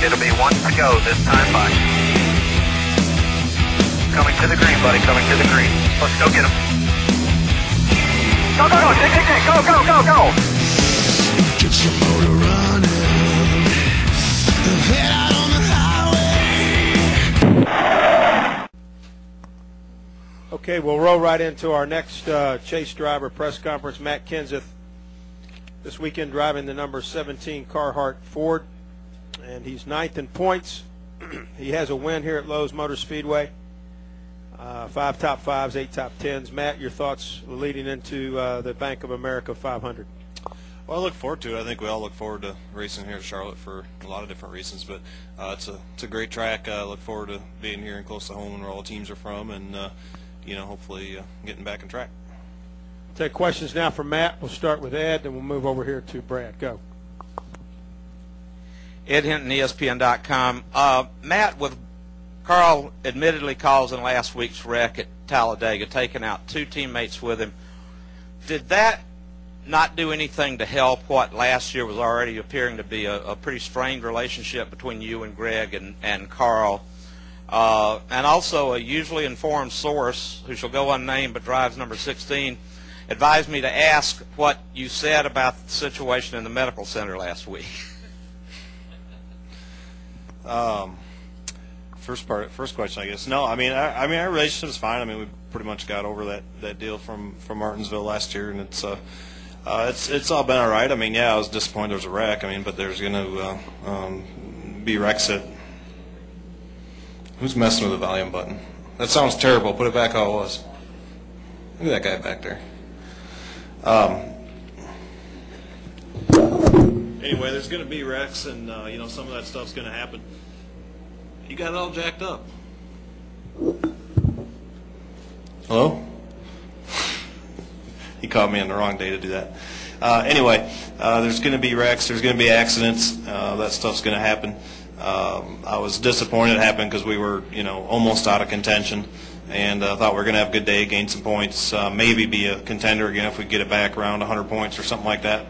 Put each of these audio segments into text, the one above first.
It'll be one to go this time by. Coming to the green, buddy, coming to the green. Let's go get him. Go, go, go, go, go, go, go! Get your motor running. Head out on the highway. Okay, we'll roll right into our next chase driver press conference. Matt Kenseth, this weekend driving the number 17 Carhartt Ford, and he's 9th in points. He has a win here at Lowe's Motor Speedway. 5 top 5s, 8 top 10s. Matt, your thoughts leading into the Bank of America 500? Well, I look forward to it. I think we all look forward to racing here at Charlotte for a lot of different reasons, but it's a great track. I look forward to being here and close to home and where all the teams are from, and hopefully getting back on track. Take questions now from Matt. We'll start with Ed, then we'll move over here to Brad. Go. Ed Hinton, ESPN.com. Matt, with Carl admittedly causing last week's wreck at Talladega, taking out 2 teammates with him, did that not do anything to help what last year was already appearing to be a pretty strained relationship between you and Greg and Carl? And also a usually informed source, who shall go unnamed but drives number 16, advised me to ask what you said about the situation in the medical center last week. First question, I guess. No, I mean our relationship is fine. I mean, we pretty much got over that deal from Martinsville last year, and it's all been all right. I mean, yeah, I was disappointed there was a wreck. I mean, but there's going to be wrecks at. Who's messing with the volume button? That sounds terrible. Put it back how it was. Look at that guy back there. Anyway, there's going to be wrecks, and some of that stuff's going to happen. You got it all jacked up. Hello? He caught me on the wrong day to do that. Anyway, there's going to be wrecks. There's going to be accidents. That stuff's going to happen. I was disappointed it happened because we were, almost out of contention, and thought we were going to have a good day, gain some points, maybe be a contender again if we get it back around 100 points or something like that.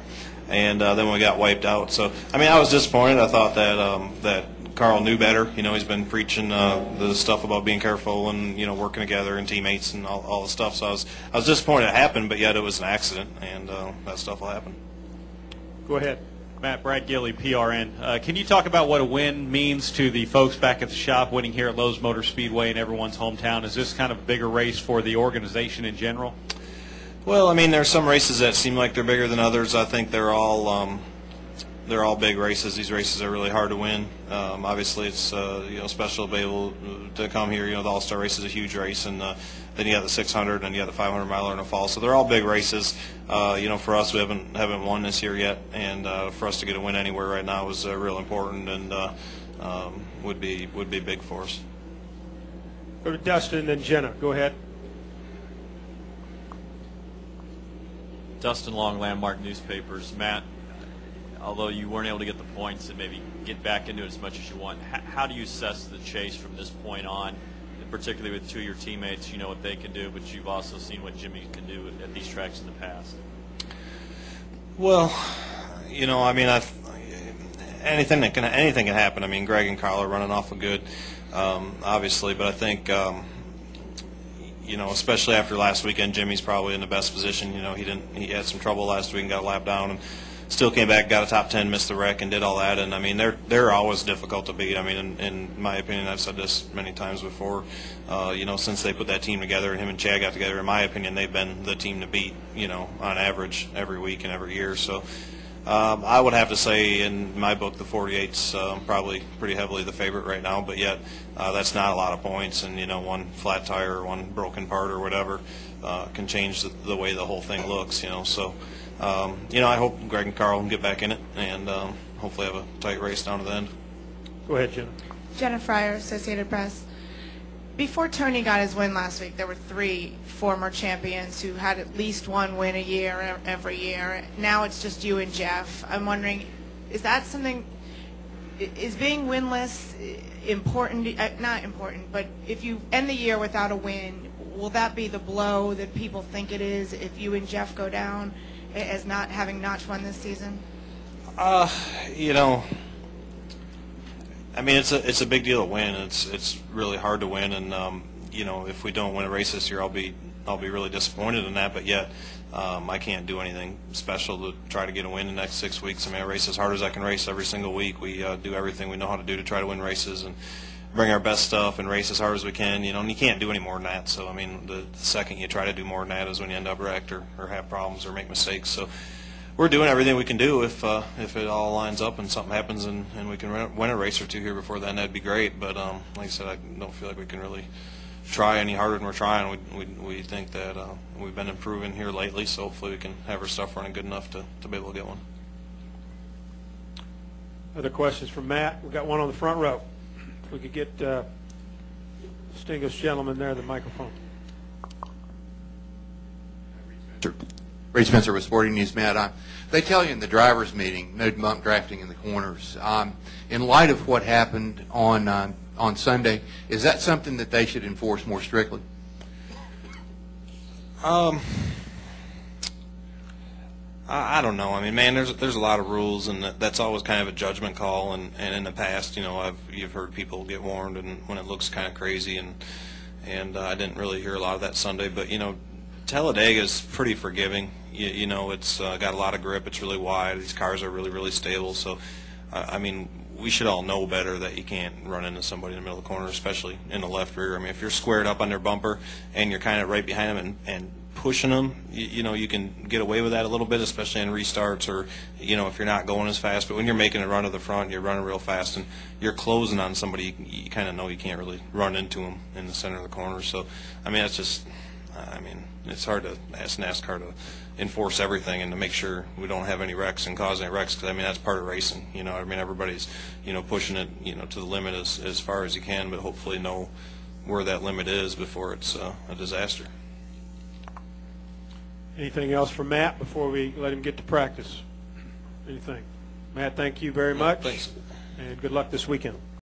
And then we got wiped out. So, I mean, I was disappointed. I thought that Carl knew better. He's been preaching the stuff about being careful and working together and teammates and all the stuff. So I was disappointed it happened, but yet it was an accident, and that stuff will happen. Go ahead. Matt, Brad Gilley, PRN. Can you talk about what a win means to the folks back at the shop, winning here at Lowe's Motor Speedway in everyone's hometown? Is this kind of a bigger race for the organization in general? Well, I mean, there's some races that seem like they're bigger than others. I think they're all big races. These races are really hard to win. Obviously, it's special to be able to come here. The All-Star race is a huge race, and then you got the 600 and you got the 500 miler in the fall. So they're all big races. For us, we haven't won this year yet, and for us to get a win anywhere right now is real important, and would be big for us. Go to Dustin and Jenna. Go ahead. Dustin Long, Landmark Newspapers. Matt, although you weren't able to get the points and maybe get back into it as much as you want, how do you assess the chase from this point on, and particularly with 2 of your teammates? You know what they can do, but you've also seen what Jimmy can do at these tracks in the past. Well, I mean, anything can happen. I mean, Greg and Carl are running awful good, obviously, but I think especially after last weekend, Jimmy's probably in the best position. He had some trouble last week and got a lap down, and still came back, got a top 10, missed the wreck, and did all that. And I mean, they're always difficult to beat. I mean, in my opinion, I've said this many times before. Since they put that team together and him and Chad got together, in my opinion, they've been the team to beat. On average every week and every year. So I would have to say, in my book, the 48's probably pretty heavily the favorite right now. But yet, that's not a lot of points, and one flat tire or one broken part or whatever can change the way the whole thing looks. So. I hope Greg and Carl can get back in it and hopefully have a tight race down to the end. Go ahead, Jenna. Jenna Fryer, Associated Press. Before Tony got his win last week, there were 3 former champions who had at least one win a year every year. Now it's just you and Jeff. I'm wondering, is that something, is being winless important, not important, but if you end the year without a win, will that be the blow that people think it is if you and Jeff go down as not having Notch won this season? I mean, it's a big deal to win. It's really hard to win, and you know, if we don't win a race this year, I'll be really disappointed in that. But yet, I can't do anything special to try to get a win in the next 6 weeks. I mean, I race as hard as I can race every single week. We do everything we know how to do to try to win races and bring our best stuff and race as hard as we can. You know, and you can't do any more than that. So I mean, the second you try to do more than that is when you end up wrecked or have problems or make mistakes. So we're doing everything we can do. If it all lines up and something happens and we can win a race or two here before then, that'd be great. But like I said, I don't feel like we can really try any harder than we're trying. We think that we've been improving here lately, so hopefully we can have our stuff running good enough to be able to get one. Other questions from Matt? We've got one on the front row. If we could get distinguished gentleman there, the microphone. Ray Spencer with Sporting News. Matt, they tell you in the drivers' meeting, no bump drafting in the corners. In light of what happened on Sunday, is that something that they should enforce more strictly? I don't know. I mean, man, there's a lot of rules, and that's always kind of a judgment call. And in the past, you know, you've heard people get warned, and when it looks kind of crazy, and I didn't really hear a lot of that Sunday. But you know, Talladega's pretty forgiving. You know, it's got a lot of grip. It's really wide. These cars are really stable. So, I mean, we should all know better that you can't run into somebody in the middle of the corner, especially in the left rear. I mean, if you're squared up on their bumper and you're kind of right behind them and pushing them, you know, you can get away with that a little bit, especially in restarts or, you know, if you're not going as fast. But when you're making a run to the front, you're running real fast, and you're closing on somebody, you kind of know you can't really run into them in the center of the corner. So, I mean, that's just, I mean, it's hard to ask NASCAR to enforce everything and to make sure we don't have any wrecks and cause any wrecks, because I mean that's part of racing. You know, I mean everybody's, you know, pushing it, you know, to the limit as far as you can, but hopefully know where that limit is before it's a disaster. Anything else from Matt before we let him get to practice? Anything? Matt, thank you very much. Thanks. And good luck this weekend.